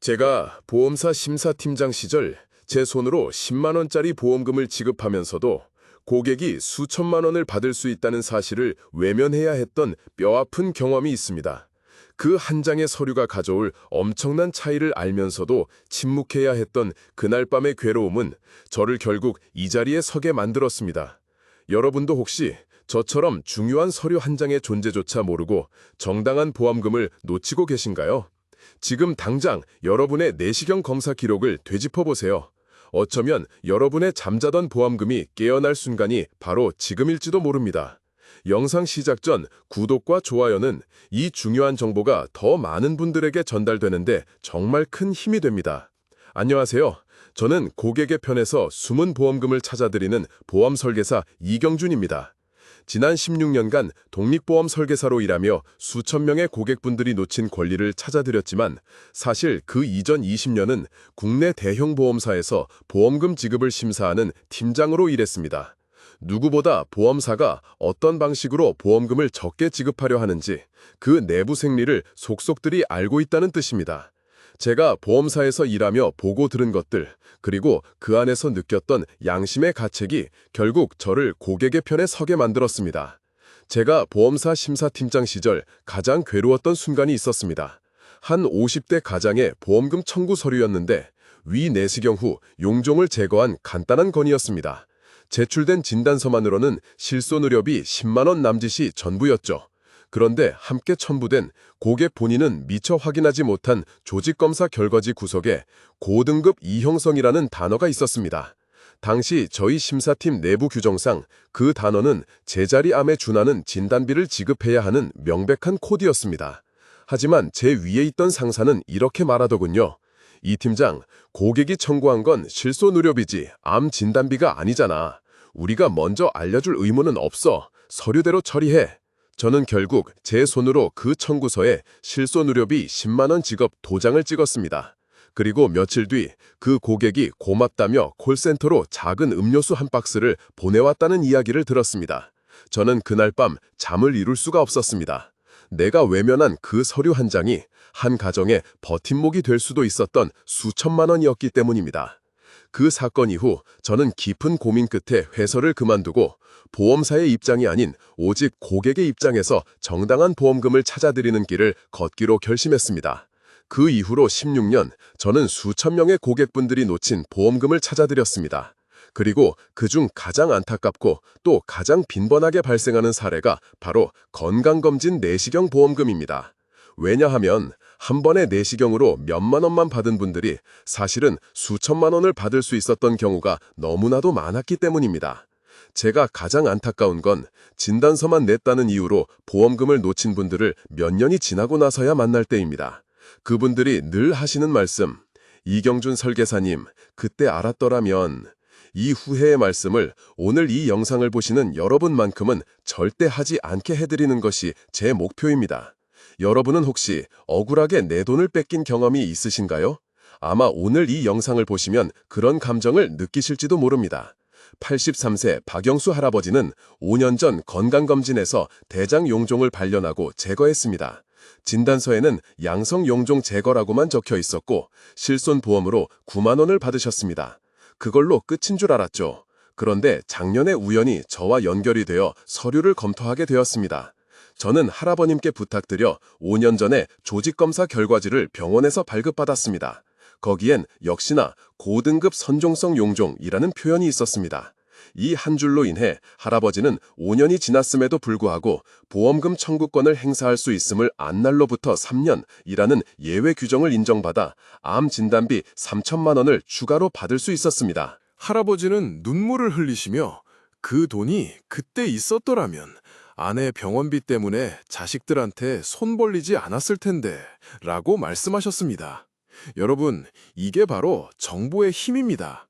제가 보험사 심사팀장 시절 제 손으로 10만 원짜리 보험금을 지급하면서도 고객이 수천만 원을 받을 수 있다는 사실을 외면해야 했던 뼈아픈 경험이 있습니다. 그 한 장의 서류가 가져올 엄청난 차이를 알면서도 침묵해야 했던 그날 밤의 괴로움은 저를 결국 이 자리에 서게 만들었습니다. 여러분도 혹시 저처럼 중요한 서류 한 장의 존재조차 모르고 정당한 보험금을 놓치고 계신가요? 지금 당장 여러분의 내시경 검사 기록을 되짚어보세요. 어쩌면 여러분의 잠자던 보험금이 깨어날 순간이 바로 지금일지도 모릅니다. 영상 시작 전 구독과 좋아요는 이 중요한 정보가 더 많은 분들에게 전달되는데 정말 큰 힘이 됩니다. 안녕하세요. 저는 고객의 편에서 숨은 보험금을 찾아드리는 보험 설계사 이경준입니다. 지난 16년간 독립보험 설계사로 일하며 수천 명의 고객분들이 놓친 권리를 찾아드렸지만 사실 그 이전 20년은 국내 대형 보험사에서 보험금 지급을 심사하는 팀장으로 일했습니다. 누구보다 보험사가 어떤 방식으로 보험금을 적게 지급하려 하는지 그 내부 생리를 속속들이 알고 있다는 뜻입니다. 제가 보험사에서 일하며 보고 들은 것들, 그리고 그 안에서 느꼈던 양심의 가책이 결국 저를 고객의 편에 서게 만들었습니다. 제가 보험사 심사팀장 시절 가장 괴로웠던 순간이 있었습니다. 한 50대 가장의 보험금 청구 서류였는데 위 내시경 후 용종을 제거한 간단한 건이었습니다. 제출된 진단서만으로는 실손의료비 10만 원 남짓이 전부였죠. 그런데 함께 첨부된 고객 본인은 미처 확인하지 못한 조직검사 결과지 구석에 고등급 이형성이라는 단어가 있었습니다. 당시 저희 심사팀 내부 규정상 그 단어는 제자리암에 준하는 진단비를 지급해야 하는 명백한 코드였습니다. 하지만 제 위에 있던 상사는 이렇게 말하더군요. 이 팀장, 고객이 청구한 건 실손의료비지 암 진단비가 아니잖아. 우리가 먼저 알려줄 의무는 없어. 서류대로 처리해. 저는 결국 제 손으로 그 청구서에 실손의료비 10만 원 지급 도장을 찍었습니다. 그리고 며칠 뒤 그 고객이 고맙다며 콜센터로 작은 음료수 한 박스를 보내왔다는 이야기를 들었습니다. 저는 그날 밤 잠을 이룰 수가 없었습니다. 내가 외면한 그 서류 한 장이 한 가정의 버팀목이 될 수도 있었던 수천만 원이었기 때문입니다. 그 사건 이후 저는 깊은 고민 끝에 회사를 그만두고 보험사의 입장이 아닌 오직 고객의 입장에서 정당한 보험금을 찾아드리는 길을 걷기로 결심했습니다. 그 이후로 16년 저는 수천 명의 고객분들이 놓친 보험금을 찾아드렸습니다. 그리고 그중 가장 안타깝고 또 가장 빈번하게 발생하는 사례가 바로 건강검진 내시경 보험금입니다. 왜냐하면 한 번의 내시경으로 몇만 원만 받은 분들이 사실은 수천만 원을 받을 수 있었던 경우가 너무나도 많았기 때문입니다. 제가 가장 안타까운 건 진단서만 냈다는 이유로 보험금을 놓친 분들을 몇 년이 지나고 나서야 만날 때입니다. 그분들이 늘 하시는 말씀, 이경준 설계사님, 그때 알았더라면. 이 후회의 말씀을 오늘 이 영상을 보시는 여러분만큼은 절대 하지 않게 해드리는 것이 제 목표입니다. 여러분은 혹시 억울하게 내 돈을 뺏긴 경험이 있으신가요? 아마 오늘 이 영상을 보시면 그런 감정을 느끼실지도 모릅니다. 83세 박영수 할아버지는 5년 전 건강검진에서 대장 용종을 발견하고 제거했습니다. 진단서에는 양성 용종 제거라고만 적혀 있었고 실손보험으로 9만 원을 받으셨습니다. 그걸로 끝인 줄 알았죠. 그런데 작년에 우연히 저와 연결이 되어 서류를 검토하게 되었습니다. 저는 할아버님께 부탁드려 5년 전에 조직검사 결과지를 병원에서 발급받았습니다. 거기엔 역시나 고등급 선종성 용종이라는 표현이 있었습니다. 이 한 줄로 인해 할아버지는 5년이 지났음에도 불구하고 보험금 청구권을 행사할 수 있음을 안 날로부터 3년이라는 예외 규정을 인정받아 암 진단비 3천만 원을 추가로 받을 수 있었습니다. 할아버지는 눈물을 흘리시며 그 돈이 그때 있었더라면 아내 병원비 때문에 자식들한테 손 벌리지 않았을 텐데 라고 말씀하셨습니다. 여러분, 이게 바로 정보의 힘입니다.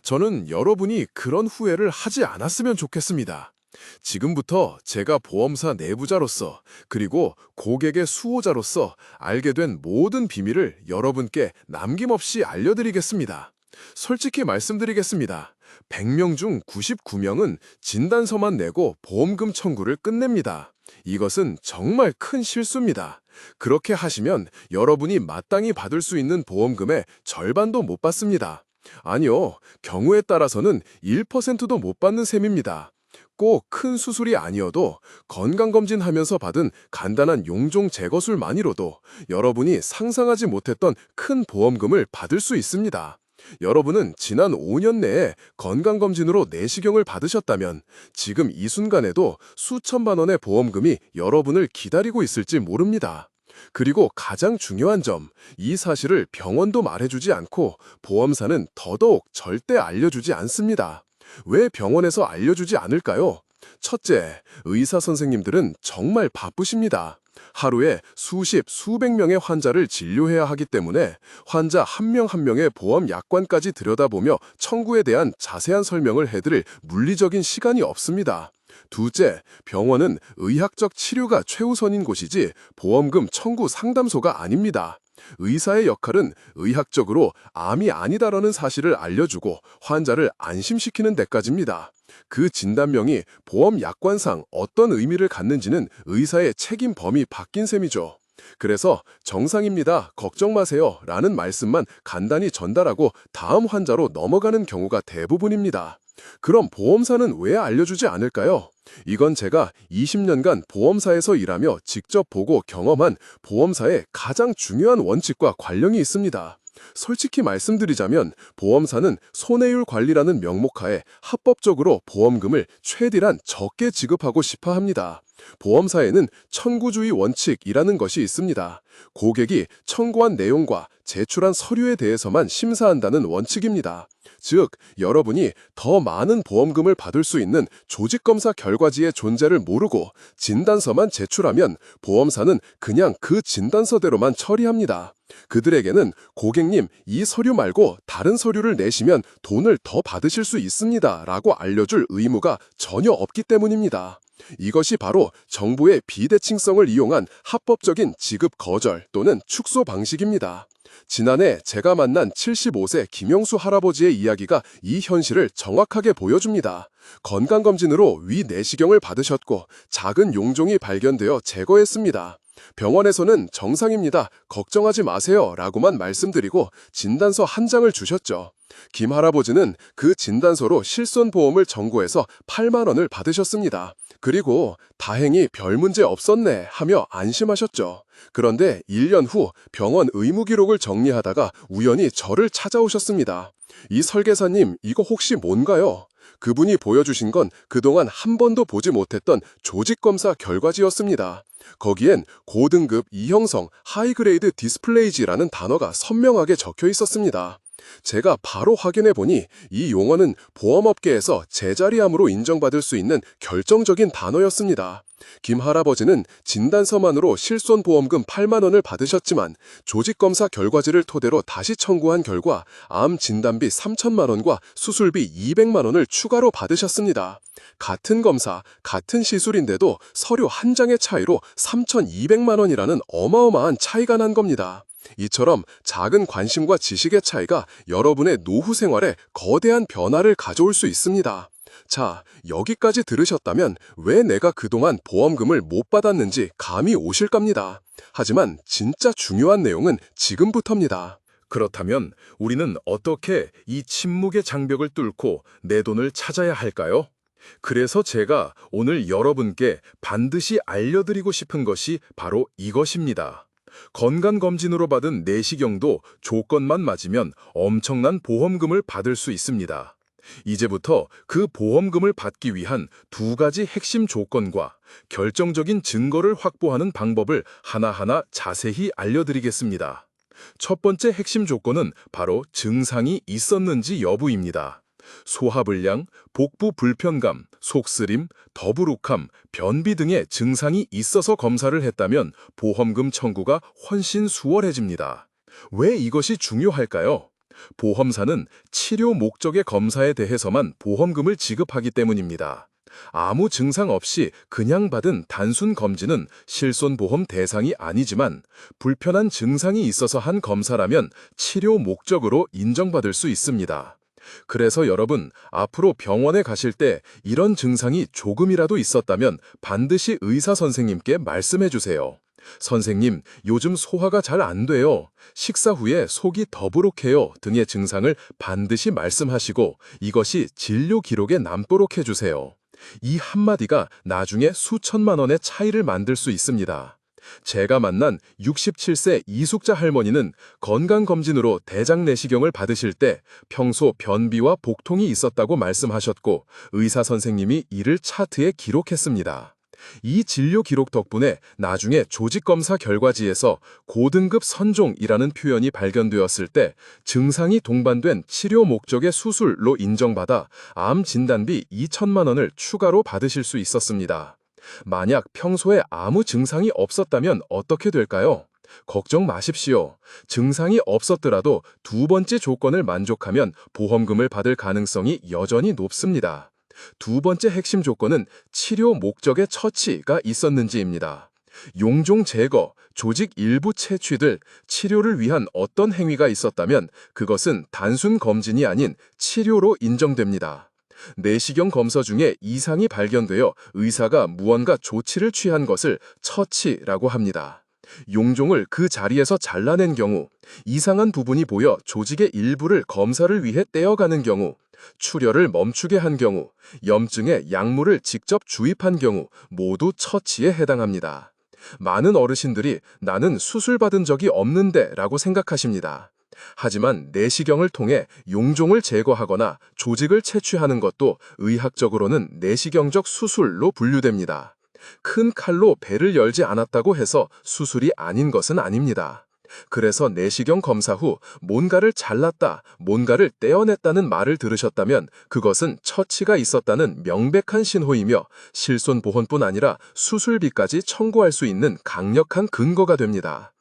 저는 여러분이 그런 후회를 하지 않았으면 좋겠습니다. 지금부터 제가 보험사 내부자로서 그리고 고객의 수호자로서 알게 된 모든 비밀을 여러분께 남김없이 알려드리겠습니다. 솔직히 말씀드리겠습니다. 100명 중 99명은 진단서만 내고 보험금 청구를 끝냅니다. 이것은 정말 큰 실수입니다. 그렇게 하시면 여러분이 마땅히 받을 수 있는 보험금의 절반도 못 받습니다. 아니요, 경우에 따라서는 1%도 못 받는 셈입니다. 꼭 큰 수술이 아니어도 건강검진하면서 받은 간단한 용종 제거술만으로도 여러분이 상상하지 못했던 큰 보험금을 받을 수 있습니다. 여러분은 지난 5년 내에 건강검진으로 내시경을 받으셨다면 지금 이 순간에도 수천만 원의 보험금이 여러분을 기다리고 있을지 모릅니다. 그리고 가장 중요한 점, 이 사실을 병원도 말해주지 않고 보험사는 더더욱 절대 알려주지 않습니다. 왜 병원에서 알려주지 않을까요? 첫째, 의사 선생님들은 정말 바쁘십니다. 하루에 수십, 수백 명의 환자를 진료해야 하기 때문에 환자 한 명 한 명의 보험 약관까지 들여다보며 청구에 대한 자세한 설명을 해드릴 물리적인 시간이 없습니다. 둘째, 병원은 의학적 치료가 최우선인 곳이지 보험금 청구 상담소가 아닙니다. 의사의 역할은 의학적으로 암이 아니다라는 사실을 알려주고 환자를 안심시키는 데까지입니다. 그 진단명이 보험 약관상 어떤 의미를 갖는지는 의사의 책임 범위 바뀐 셈이죠. 그래서 정상입니다, 걱정 마세요 라는 말씀만 간단히 전달하고 다음 환자로 넘어가는 경우가 대부분입니다. 그럼 보험사는 왜 알려주지 않을까요? 이건 제가 20년간 보험사에서 일하며 직접 보고 경험한 보험사의 가장 중요한 원칙과 관련이 있습니다. 솔직히 말씀드리자면 보험사는 손해율 관리라는 명목하에 합법적으로 보험금을 최대한 적게 지급하고 싶어 합니다. 보험사에는 청구주의 원칙이라는 것이 있습니다. 고객이 청구한 내용과 제출한 서류에 대해서만 심사한다는 원칙입니다. 즉, 여러분이 더 많은 보험금을 받을 수 있는 조직검사 결과지의 존재를 모르고 진단서만 제출하면 보험사는 그냥 그 진단서대로만 처리합니다. 그들에게는 고객님, 이 서류 말고 다른 서류를 내시면 돈을 더 받으실 수 있습니다 라고 알려줄 의무가 전혀 없기 때문입니다. 이것이 바로 정부의 비대칭성을 이용한 합법적인 지급 거절 또는 축소 방식입니다. 지난해 제가 만난 75세 김영수 할아버지의 이야기가 이 현실을 정확하게 보여줍니다. 건강검진으로 위 내시경을 받으셨고 작은 용종이 발견되어 제거했습니다. 병원에서는 정상입니다, 걱정하지 마세요 라고만 말씀드리고 진단서 한 장을 주셨죠. 김 할아버지는 그 진단서로 실손보험을 청구해서 8만 원을 받으셨습니다. 그리고 다행히 별 문제 없었네 하며 안심하셨죠. 그런데 1년 후 병원 의무기록을 정리하다가 우연히 저를 찾아오셨습니다. 이 설계사님, 이거 혹시 뭔가요? 그분이 보여주신 건 그동안 한 번도 보지 못했던 조직검사 결과지였습니다. 거기엔 고등급 이형성 하이그레이드 디스플레이지라는 단어가 선명하게 적혀 있었습니다. 제가 바로 확인해 보니 이 용어는 보험업계에서 제자리암으로 인정받을 수 있는 결정적인 단어였습니다. 김 할아버지는 진단서만으로 실손보험금 8만 원을 받으셨지만 조직검사 결과지를 토대로 다시 청구한 결과 암 진단비 3천만 원과 수술비 200만 원을 추가로 받으셨습니다. 같은 검사, 같은 시술인데도 서류 한 장의 차이로 3,200만 원이라는 어마어마한 차이가 난 겁니다. 이처럼 작은 관심과 지식의 차이가 여러분의 노후 생활에 거대한 변화를 가져올 수 있습니다. 자, 여기까지 들으셨다면 왜 내가 그동안 보험금을 못 받았는지 감이 오실 겁니다. 하지만 진짜 중요한 내용은 지금부터입니다. 그렇다면 우리는 어떻게 이 침묵의 장벽을 뚫고 내 돈을 찾아야 할까요? 그래서 제가 오늘 여러분께 반드시 알려드리고 싶은 것이 바로 이것입니다. 건강검진으로 받은 내시경도 조건만 맞으면 엄청난 보험금을 받을 수 있습니다. 이제부터 그 보험금을 받기 위한 두 가지 핵심 조건과 결정적인 증거를 확보하는 방법을 하나하나 자세히 알려드리겠습니다. 첫 번째 핵심 조건은 바로 증상이 있었는지 여부입니다. 소화불량, 복부 불편감, 속쓰림, 더부룩함, 변비 등의 증상이 있어서 검사를 했다면 보험금 청구가 훨씬 수월해집니다. 왜 이것이 중요할까요? 보험사는 치료 목적의 검사에 대해서만 보험금을 지급하기 때문입니다. 아무 증상 없이 그냥 받은 단순 검진은 실손보험 대상이 아니지만 불편한 증상이 있어서 한 검사라면 치료 목적으로 인정받을 수 있습니다. 그래서 여러분, 앞으로 병원에 가실 때 이런 증상이 조금이라도 있었다면 반드시 의사 선생님께 말씀해 주세요. 선생님, 요즘 소화가 잘 안 돼요. 식사 후에 속이 더부룩해요. 등의 증상을 반드시 말씀하시고 이것이 진료 기록에 남도록 해주세요. 이 한마디가 나중에 수천만 원의 차이를 만들 수 있습니다. 제가 만난 67세 이숙자 할머니는 건강검진으로 대장 내시경을 받으실 때 평소 변비와 복통이 있었다고 말씀하셨고 의사 선생님이 이를 차트에 기록했습니다. 이 진료 기록 덕분에 나중에 조직검사 결과지에서 고등급 선종이라는 표현이 발견되었을 때 증상이 동반된 치료 목적의 수술로 인정받아 암 진단비 2천만 원을 추가로 받으실 수 있었습니다. 만약 평소에 아무 증상이 없었다면 어떻게 될까요? 걱정 마십시오. 증상이 없었더라도 두 번째 조건을 만족하면 보험금을 받을 가능성이 여전히 높습니다. 두 번째 핵심 조건은 치료 목적의 처치가 있었는지입니다. 용종 제거, 조직 일부 채취 등 치료를 위한 어떤 행위가 있었다면 그것은 단순 검진이 아닌 치료로 인정됩니다. 내시경 검사 중에 이상이 발견되어 의사가 무언가 조치를 취한 것을 처치라고 합니다. 용종을 그 자리에서 잘라낸 경우, 이상한 부분이 보여 조직의 일부를 검사를 위해 떼어가는 경우, 출혈을 멈추게 한 경우, 염증에 약물을 직접 주입한 경우 모두 처치에 해당합니다. 많은 어르신들이 나는 수술받은 적이 없는데 라고 생각하십니다. 하지만 내시경을 통해 용종을 제거하거나 조직을 채취하는 것도 의학적으로는 내시경적 수술로 분류됩니다. 큰 칼로 배를 열지 않았다고 해서 수술이 아닌 것은 아닙니다. 그래서 내시경 검사 후 뭔가를 잘랐다, 뭔가를 떼어냈다는 말을 들으셨다면 그것은 처치가 있었다는 명백한 신호이며 실손보험뿐 아니라 수술비까지 청구할 수 있는 강력한 근거가 됩니다.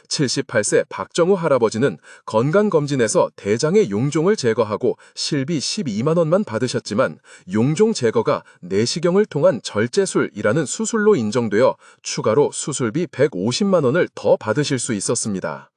78세 박정우 할아버지는 건강검진에서 대장의 용종을 제거하고 실비 12만 원만 받으셨지만 용종 제거가 내시경을 통한 절제술이라는 수술로 인정되어 추가로 수술비 150만 원을 더 받으실 수 있었습니다.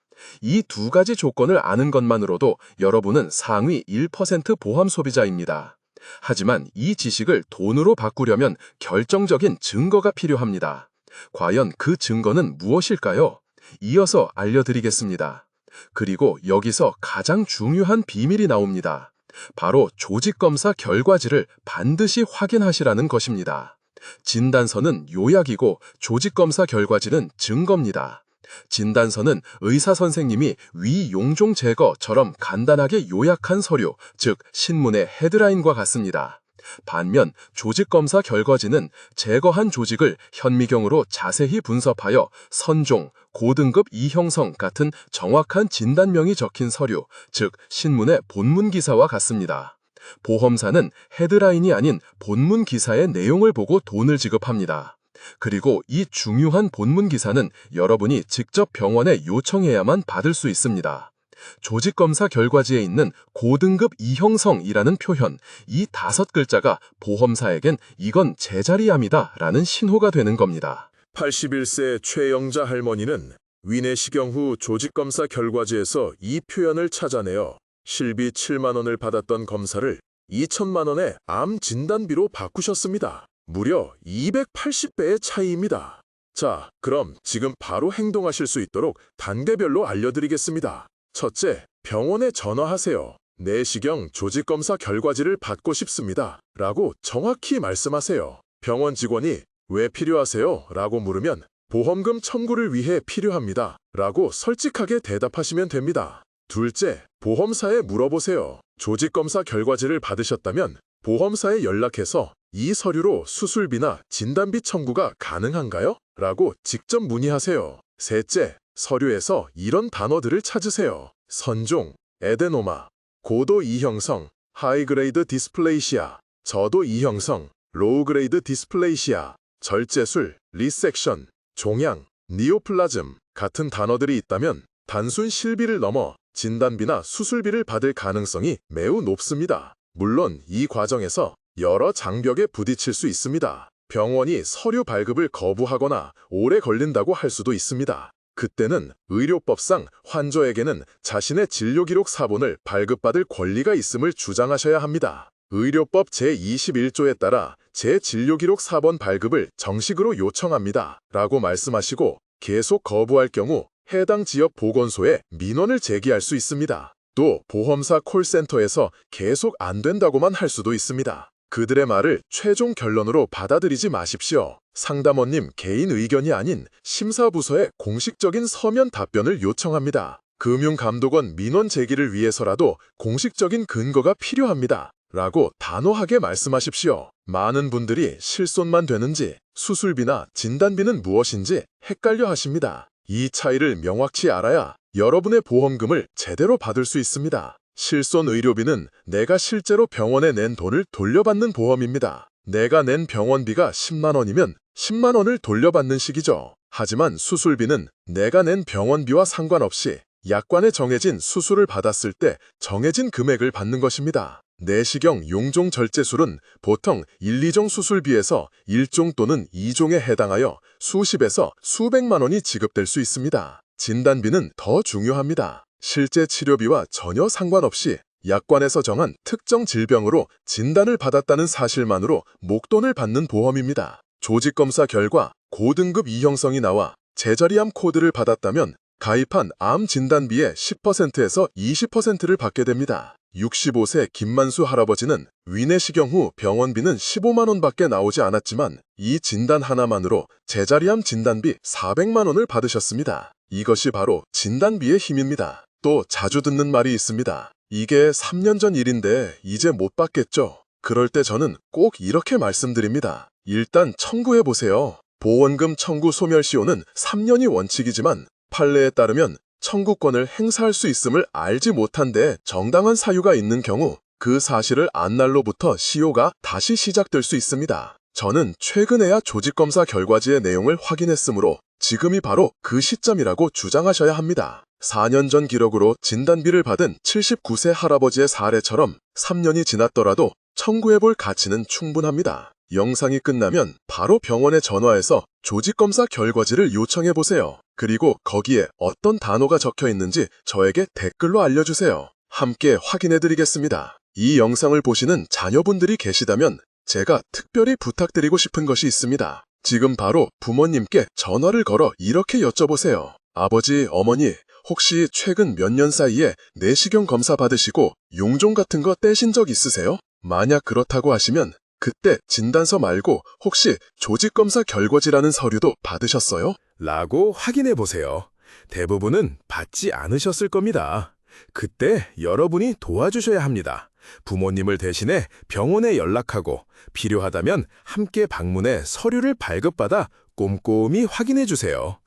이 두 가지 조건을 아는 것만으로도 여러분은 상위 1% 보험 소비자입니다. 하지만 이 지식을 돈으로 바꾸려면 결정적인 증거가 필요합니다. 과연 그 증거는 무엇일까요? 이어서 알려드리겠습니다. 그리고 여기서 가장 중요한 비밀이 나옵니다. 바로 조직검사 결과지를 반드시 확인하시라는 것입니다. 진단서는 요약이고 조직검사 결과지는 증거입니다. 진단서는 의사 선생님이 위 용종 제거처럼 간단하게 요약한 서류, 즉 신문의 헤드라인과 같습니다. 반면 조직검사 결과지는 제거한 조직을 현미경으로 자세히 분석하여 선종, 고등급 이형성 같은 정확한 진단명이 적힌 서류, 즉 신문의 본문 기사와 같습니다. 보험사는 헤드라인이 아닌 본문 기사의 내용을 보고 돈을 지급합니다. 그리고 이 중요한 본문 기사는 여러분이 직접 병원에 요청해야만 받을 수 있습니다. 조직검사 결과지에 있는 고등급 이형성이라는 표현, 이 5글자가 보험사에겐 이건 제자리암이다 라는 신호가 되는 겁니다. 81세 최영자 할머니는 위내시경 후 조직검사 결과지에서 이 표현을 찾아내어 실비 7만 원을 받았던 검사를 2천만 원의 암 진단비로 바꾸셨습니다. 무려 280배의 차이입니다. 자, 그럼 지금 바로 행동하실 수 있도록 단계별로 알려드리겠습니다. 첫째, 병원에 전화하세요. 내시경 조직검사 결과지를 받고 싶습니다. 라고 정확히 말씀하세요. 병원 직원이 왜 필요하세요? 라고 물으면 보험금 청구를 위해 필요합니다. 라고 솔직하게 대답하시면 됩니다. 둘째, 보험사에 물어보세요. 조직검사 결과지를 받으셨다면 보험사에 연락해서 이 서류로 수술비나 진단비 청구가 가능한가요? 라고 직접 문의하세요. 셋째, 서류에서 이런 단어들을 찾으세요. 선종, 에데노마, 고도 이형성, 하이그레이드 디스플레이시아, 저도 이형성, 로우그레이드 디스플레이시아, 절제술, 리섹션, 종양, 니오플라즘 같은 단어들이 있다면 단순 실비를 넘어 진단비나 수술비를 받을 가능성이 매우 높습니다. 물론 이 과정에서 여러 장벽에 부딪힐 수 있습니다. 병원이 서류 발급을 거부하거나 오래 걸린다고 할 수도 있습니다. 그때는 의료법상 환자에게는 자신의 진료기록 사본을 발급받을 권리가 있음을 주장하셔야 합니다. 의료법 제21조에 따라 제 진료기록 사본 발급을 정식으로 요청합니다. 라고 말씀하시고 계속 거부할 경우 해당 지역 보건소에 민원을 제기할 수 있습니다. 또 보험사 콜센터에서 계속 안 된다고만 할 수도 있습니다. 그들의 말을 최종 결론으로 받아들이지 마십시오. 상담원님 개인 의견이 아닌 심사부서에 공식적인 서면 답변을 요청합니다. 금융감독원 민원 제기를 위해서라도 공식적인 근거가 필요합니다. 라고 단호하게 말씀하십시오. 많은 분들이 실손만 되는지 수술비나 진단비는 무엇인지 헷갈려 하십니다. 이 차이를 명확히 알아야 여러분의 보험금을 제대로 받을 수 있습니다. 실손 의료비는 내가 실제로 병원에 낸 돈을 돌려받는 보험입니다. 내가 낸 병원비가 10만 원이면 10만 원을 돌려받는 식이죠. 하지만 수술비는 내가 낸 병원비와 상관없이 약관에 정해진 수술을 받았을 때 정해진 금액을 받는 것입니다. 내시경 용종 절제술은 보통 1, 2종 수술비에서 1종 또는 2종에 해당하여 수십에서 수백만 원이 지급될 수 있습니다. 진단비는 더 중요합니다. 실제 치료비와 전혀 상관없이 약관에서 정한 특정 질병으로 진단을 받았다는 사실만으로 목돈을 받는 보험입니다. 조직검사 결과 고등급 이형성이 나와 제자리암 코드를 받았다면 가입한 암 진단비의 10%에서 20%를 받게 됩니다. 65세 김만수 할아버지는 위내시경 후 병원비는 15만 원밖에 나오지 않았지만 이 진단 하나만으로 제자리암 진단비 400만 원을 받으셨습니다. 이것이 바로 진단비의 힘입니다. 또 자주 듣는 말이 있습니다. 이게 3년 전 일인데 이제 못 받겠죠. 그럴 때 저는 꼭 이렇게 말씀드립니다. 일단 청구해보세요. 보험금 청구 소멸시효는 3년이 원칙이지만 판례에 따르면 청구권을 행사할 수 있음을 알지 못한데 정당한 사유가 있는 경우 그 사실을 안 날로부터 시효가 다시 시작될 수 있습니다. 저는 최근에야 조직검사 결과지의 내용을 확인했으므로 지금이 바로 그 시점이라고 주장하셔야 합니다. 4년 전 기록으로 진단비를 받은 79세 할아버지의 사례처럼 3년이 지났더라도 청구해볼 가치는 충분합니다. 영상이 끝나면 바로 병원에 전화해서 조직검사 결과지를 요청해보세요. 그리고 거기에 어떤 단어가 적혀 있는지 저에게 댓글로 알려주세요. 함께 확인해드리겠습니다. 이 영상을 보시는 자녀분들이 계시다면 제가 특별히 부탁드리고 싶은 것이 있습니다. 지금 바로 부모님께 전화를 걸어 이렇게 여쭤보세요. 아버지, 어머니, 혹시 최근 몇 년 사이에 내시경 검사 받으시고 용종 같은 거 떼신 적 있으세요? 만약 그렇다고 하시면 그때 진단서 말고 혹시 조직검사 결과지라는 서류도 받으셨어요? 라고 확인해 보세요. 대부분은 받지 않으셨을 겁니다. 그때 여러분이 도와주셔야 합니다. 부모님을 대신해 병원에 연락하고 필요하다면 함께 방문해 서류를 발급받아 꼼꼼히 확인해 주세요.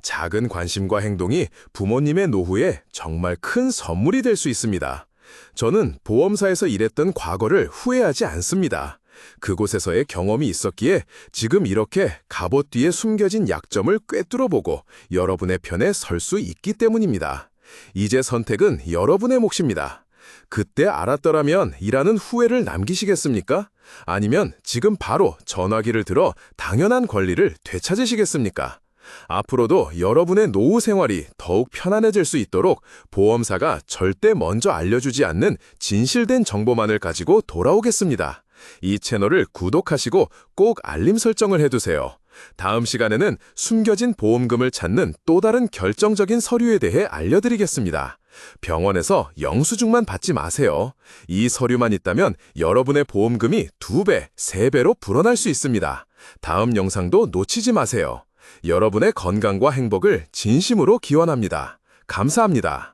작은 관심과 행동이 부모님의 노후에 정말 큰 선물이 될 수 있습니다. 저는 보험사에서 일했던 과거를 후회하지 않습니다. 그곳에서의 경험이 있었기에 지금 이렇게 갑옷 뒤에 숨겨진 약점을 꿰뚫어보고 여러분의 편에 설 수 있기 때문입니다. 이제 선택은 여러분의 몫입니다. 그때 알았더라면 이라는 후회를 남기시겠습니까? 아니면 지금 바로 전화기를 들어 당연한 권리를 되찾으시겠습니까? 앞으로도 여러분의 노후 생활이 더욱 편안해질 수 있도록 보험사가 절대 먼저 알려주지 않는 진실된 정보만을 가지고 돌아오겠습니다. 이 채널을 구독하시고 꼭 알림 설정을 해두세요. 다음 시간에는 숨겨진 보험금을 찾는 또 다른 결정적인 서류에 대해 알려드리겠습니다. 병원에서 영수증만 받지 마세요. 이 서류만 있다면 여러분의 보험금이 2배, 3배로 불어날 수 있습니다. 다음 영상도 놓치지 마세요. 여러분의 건강과 행복을 진심으로 기원합니다. 감사합니다.